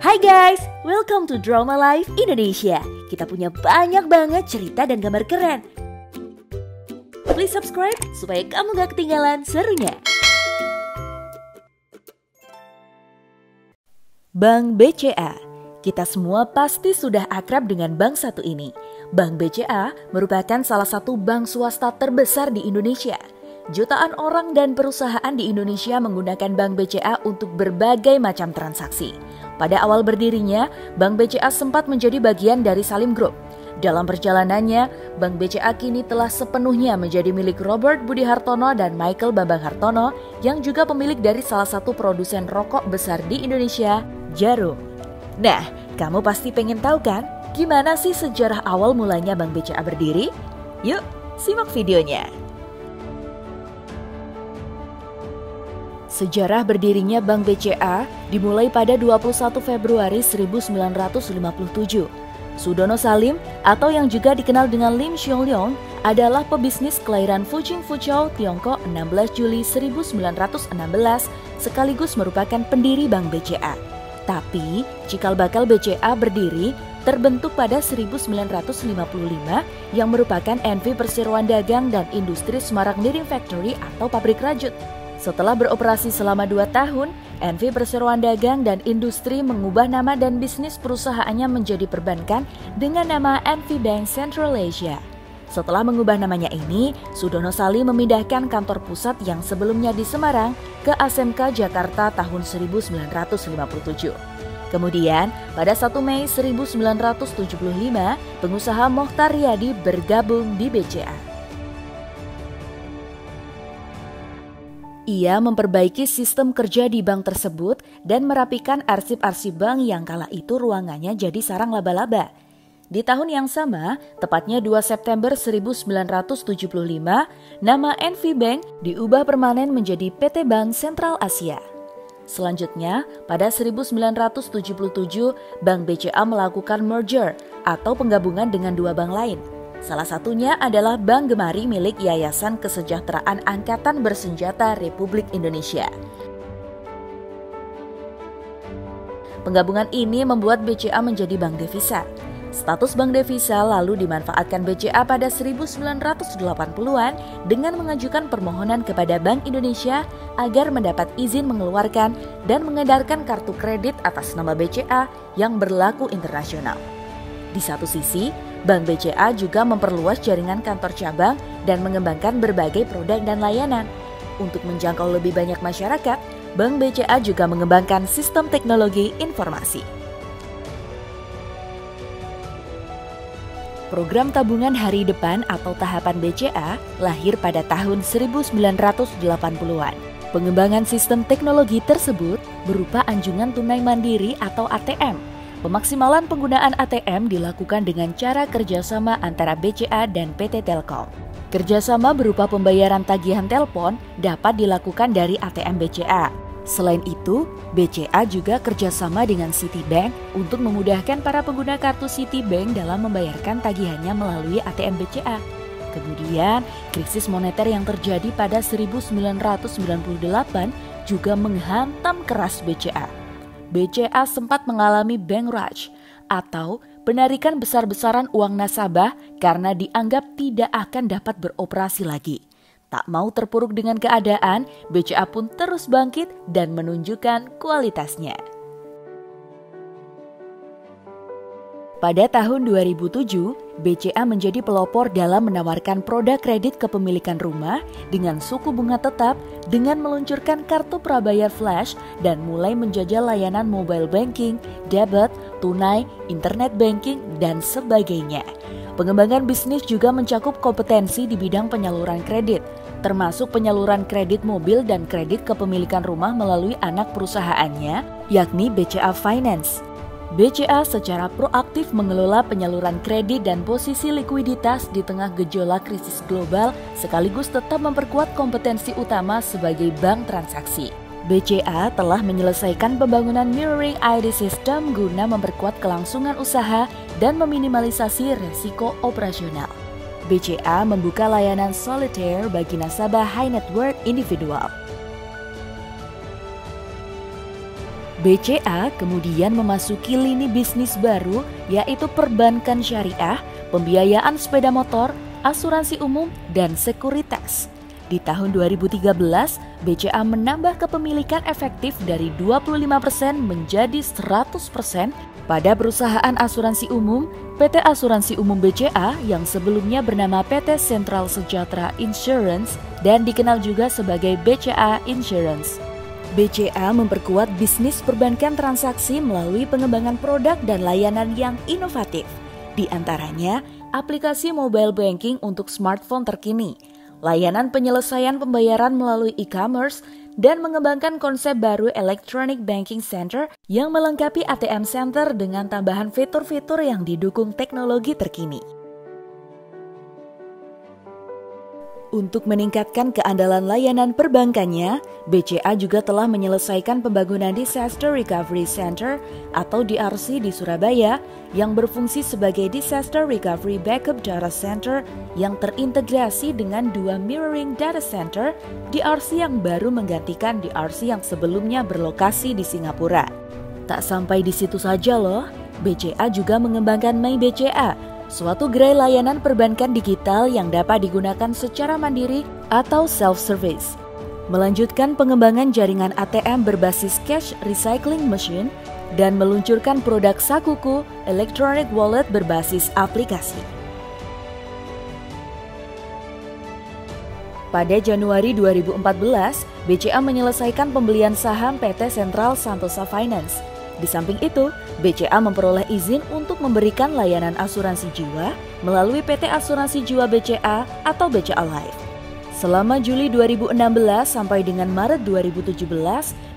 Hai guys, welcome to Drama Life Indonesia. Kita punya banyak banget cerita dan gambar keren. Please subscribe supaya kamu gak ketinggalan serunya. Bank BCA. Kita semua pasti sudah akrab dengan bank satu ini. Bank BCA merupakan salah satu bank swasta terbesar di Indonesia. Jutaan orang dan perusahaan di Indonesia menggunakan Bank BCA untuk berbagai macam transaksi. Pada awal berdirinya, Bank BCA sempat menjadi bagian dari Salim Group. Dalam perjalanannya, Bank BCA kini telah sepenuhnya menjadi milik Robert Budi Hartono dan Michael Bambang Hartono yang juga pemilik dari salah satu produsen rokok besar di Indonesia, Jarum. Nah, kamu pasti pengen tahu kan, gimana sih sejarah awal mulanya Bank BCA berdiri? Yuk, simak videonya. Sejarah berdirinya Bank BCA dimulai pada 21 Februari 1957. Sudono Salim atau yang juga dikenal dengan Lim Xiong Leong adalah pebisnis kelahiran Fuqing Fuzhou, Tiongkok 16 Juli 1916 sekaligus merupakan pendiri Bank BCA. Tapi cikal bakal BCA berdiri terbentuk pada 1955 yang merupakan NV Perseroan Dagang dan Industri Semarang Knitting Factory atau pabrik rajut. Setelah beroperasi selama 2 tahun, NV Perseroan Dagang dan Industri mengubah nama dan bisnis perusahaannya menjadi perbankan dengan nama NV Bank Central Asia. Setelah mengubah namanya ini, Sudono Salim memindahkan kantor pusat yang sebelumnya di Semarang ke ASMK Jakarta tahun 1957. Kemudian, pada 1 Mei 1975, pengusaha Mokhtar Riyadi bergabung di BCA. Ia memperbaiki sistem kerja di bank tersebut dan merapikan arsip-arsip bank yang kala itu ruangannya jadi sarang laba-laba. Di tahun yang sama, tepatnya 2 September 1975, nama NV Bank diubah permanen menjadi PT Bank Sentral Asia. Selanjutnya, pada 1977, Bank BCA melakukan merger atau penggabungan dengan 2 bank lain. Salah satunya adalah Bank Gemari milik Yayasan Kesejahteraan Angkatan Bersenjata Republik Indonesia. Penggabungan ini membuat BCA menjadi bank devisa. Status bank devisa lalu dimanfaatkan BCA pada 1980-an dengan mengajukan permohonan kepada Bank Indonesia agar mendapat izin mengeluarkan dan mengedarkan kartu kredit atas nama BCA yang berlaku internasional. Di satu sisi, Bank BCA juga memperluas jaringan kantor cabang dan mengembangkan berbagai produk dan layanan. Untuk menjangkau lebih banyak masyarakat, Bank BCA juga mengembangkan sistem teknologi informasi. Program tabungan hari depan atau tahapan BCA lahir pada tahun 1980-an. Pengembangan sistem teknologi tersebut berupa anjungan tunai mandiri atau ATM. Pemaksimalan penggunaan ATM dilakukan dengan cara kerjasama antara BCA dan PT Telkom. Kerjasama berupa pembayaran tagihan telepon dapat dilakukan dari ATM BCA. Selain itu, BCA juga kerjasama dengan Citibank untuk memudahkan para pengguna kartu Citibank dalam membayarkan tagihannya melalui ATM BCA. Kemudian, krisis moneter yang terjadi pada 1998 juga menghantam keras BCA. BCA sempat mengalami bank rush atau penarikan besar-besaran uang nasabah karena dianggap tidak akan dapat beroperasi lagi. Tak mau terpuruk dengan keadaan, BCA pun terus bangkit dan menunjukkan kualitasnya. Pada tahun 2007, BCA menjadi pelopor dalam menawarkan produk kredit kepemilikan rumah dengan suku bunga tetap dengan meluncurkan kartu prabayar flash dan mulai menjajal layanan mobile banking, debit, tunai, internet banking, dan sebagainya. Pengembangan bisnis juga mencakup kompetensi di bidang penyaluran kredit, termasuk penyaluran kredit mobil dan kredit kepemilikan rumah melalui anak perusahaannya, yakni BCA Finance. BCA secara proaktif mengelola penyaluran kredit dan posisi likuiditas di tengah gejolak krisis global sekaligus tetap memperkuat kompetensi utama sebagai bank transaksi. BCA telah menyelesaikan pembangunan mirroring ID system guna memperkuat kelangsungan usaha dan meminimalisasi resiko operasional. BCA membuka layanan solitaire bagi nasabah high net worth individual. BCA kemudian memasuki lini bisnis baru yaitu perbankan syariah, pembiayaan sepeda motor, asuransi umum, dan sekuritas. Di tahun 2013, BCA menambah kepemilikan efektif dari 25% menjadi 100% pada perusahaan asuransi umum, PT Asuransi Umum BCA yang sebelumnya bernama PT Sentral Sejahtera Insurance dan dikenal juga sebagai BCA Insurance. BCA memperkuat bisnis perbankan transaksi melalui pengembangan produk dan layanan yang inovatif. Di antaranya, aplikasi mobile banking untuk smartphone terkini, layanan penyelesaian pembayaran melalui e-commerce, dan mengembangkan konsep baru Electronic Banking Center yang melengkapi ATM Center dengan tambahan fitur-fitur yang didukung teknologi terkini. Untuk meningkatkan keandalan layanan perbankannya, BCA juga telah menyelesaikan pembangunan Disaster Recovery Center atau DRC di Surabaya yang berfungsi sebagai Disaster Recovery Backup Data Center yang terintegrasi dengan dua Mirroring Data Center DRC yang baru menggantikan DRC yang sebelumnya berlokasi di Singapura. Tak sampai di situ saja loh, BCA juga mengembangkan My BCA, suatu gerai layanan perbankan digital yang dapat digunakan secara mandiri atau self-service. Melanjutkan pengembangan jaringan ATM berbasis cash recycling machine dan meluncurkan produk Sakuku electronic wallet berbasis aplikasi. Pada Januari 2014, BCA menyelesaikan pembelian saham PT Sentral Santosa Finance. Di samping itu, BCA memperoleh izin untuk memberikan layanan asuransi jiwa melalui PT Asuransi Jiwa BCA atau BCA Life. Selama Juli 2016 sampai dengan Maret 2017,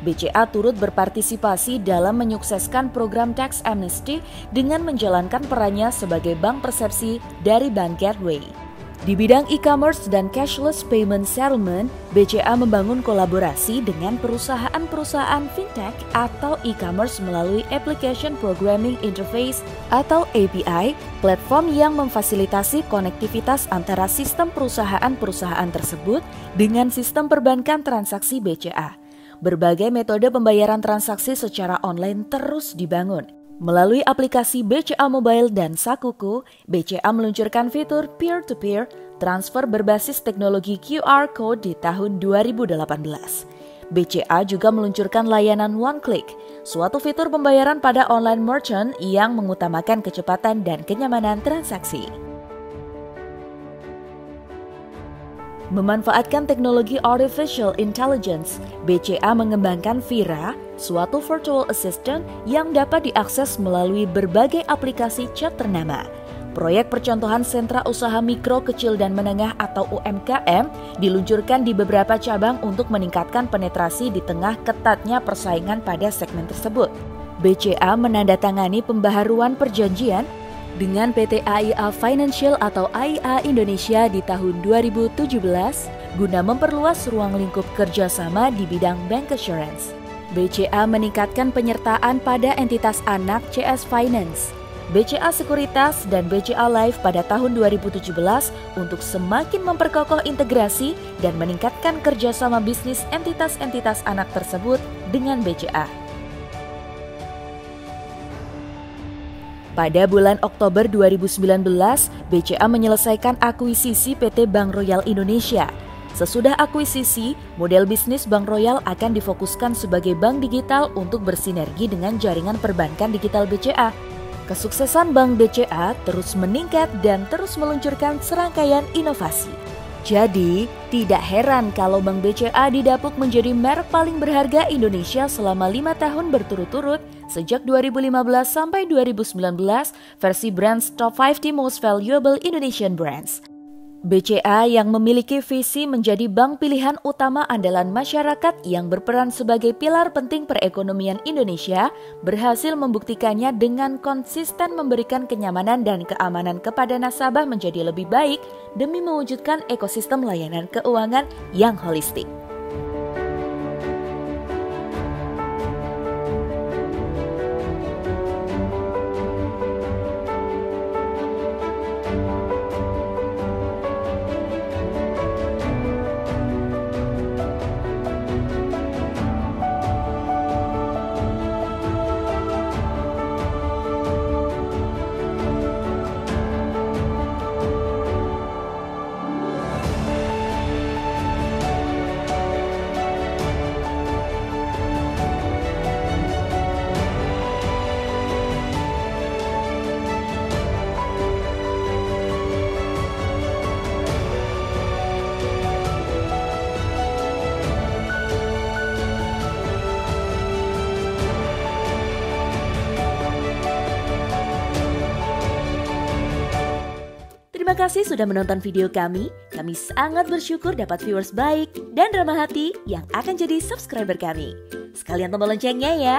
BCA turut berpartisipasi dalam menyukseskan program tax amnesty dengan menjalankan perannya sebagai bank persepsi dari Bank Gateway. Di bidang e-commerce dan cashless payment settlement, BCA membangun kolaborasi dengan perusahaan-perusahaan fintech atau e-commerce melalui Application Programming Interface atau API, platform yang memfasilitasi konektivitas antara sistem perusahaan-perusahaan tersebut dengan sistem perbankan transaksi BCA. Berbagai metode pembayaran transaksi secara online terus dibangun. Melalui aplikasi BCA Mobile dan Sakuku, BCA meluncurkan fitur peer-to-peer transfer berbasis teknologi QR Code di tahun 2018. BCA juga meluncurkan layanan One Click, suatu fitur pembayaran pada online merchant yang mengutamakan kecepatan dan kenyamanan transaksi. Memanfaatkan teknologi artificial intelligence, BCA mengembangkan Vira, suatu virtual assistant yang dapat diakses melalui berbagai aplikasi chat ternama. Proyek percontohan sentra usaha mikro, kecil, dan menengah atau UMKM diluncurkan di beberapa cabang untuk meningkatkan penetrasi di tengah ketatnya persaingan pada segmen tersebut. BCA menandatangani pembaharuan perjanjian dengan PT AIA Financial atau AIA Indonesia di tahun 2017 guna memperluas ruang lingkup kerjasama di bidang bank assurance. BCA meningkatkan penyertaan pada entitas anak CS Finance, BCA Sekuritas, dan BCA Life pada tahun 2017 untuk semakin memperkokoh integrasi dan meningkatkan kerjasama bisnis entitas-entitas anak tersebut dengan BCA. Pada bulan Oktober 2019, BCA menyelesaikan akuisisi PT Bank Royal Indonesia. Sesudah akuisisi, model bisnis Bank Royal akan difokuskan sebagai bank digital untuk bersinergi dengan jaringan perbankan digital BCA. Kesuksesan Bank BCA terus meningkat dan terus meluncurkan serangkaian inovasi. Jadi, tidak heran kalau Bank BCA didapuk menjadi merek paling berharga Indonesia selama 5 tahun berturut-turut sejak 2015 sampai 2019 versi Brands Top 50 Most Valuable Indonesian Brands. BCA yang memiliki visi menjadi bank pilihan utama andalan masyarakat yang berperan sebagai pilar penting perekonomian Indonesia berhasil membuktikannya dengan konsisten memberikan kenyamanan dan keamanan kepada nasabah menjadi lebih baik demi mewujudkan ekosistem layanan keuangan yang holistik. Terima kasih sudah menonton video kami. Kami sangat bersyukur dapat viewers baik dan ramah hati yang akan jadi subscriber kami. Sekalian tombol loncengnya ya.